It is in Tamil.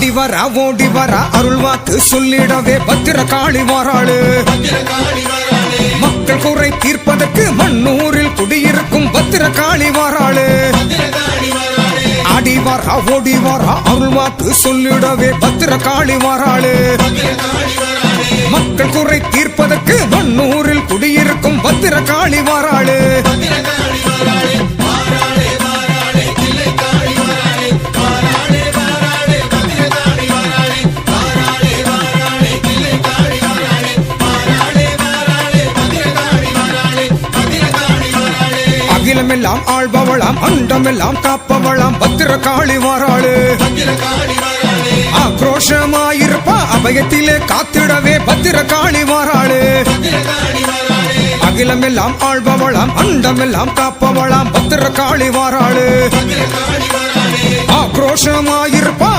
ஆடிவரா ஓடிவரா அருள்வாக்கு சொல்லிடவே பத்திரகாளி வாராளு. மக்கள் குறை தீர்ப்பதற்கு மண்ணூரில் குடியிருக்கும் பத்திரகாளி வாராளு. ஆடிவரா ஓடிவரா அருள்வாக்கு சொல்லிடவே பத்திரகாளி வாராளு. மக்கள் குறை தீர்ப்பதற்கு மண்ணூரில் குடியிருக்கும் பத்திரகாளி வாராளு. அகிலமெல்லாம் ஆள்பவளாம் அண்டமெல்லாம் காப்பவளாம் பத்திரகாளி வாராளு. ஆக்ரோஷமாயிருப்பா அபயத்திலே காத்திடவே பத்திரகாளி வாராளு. அகிலமெல்லாம் ஆள்பவளாம் அண்டமெல்லாம் காப்பவளாம் பத்திரகாளி வாராளு. ஆக்ரோஷமாயிருப்பா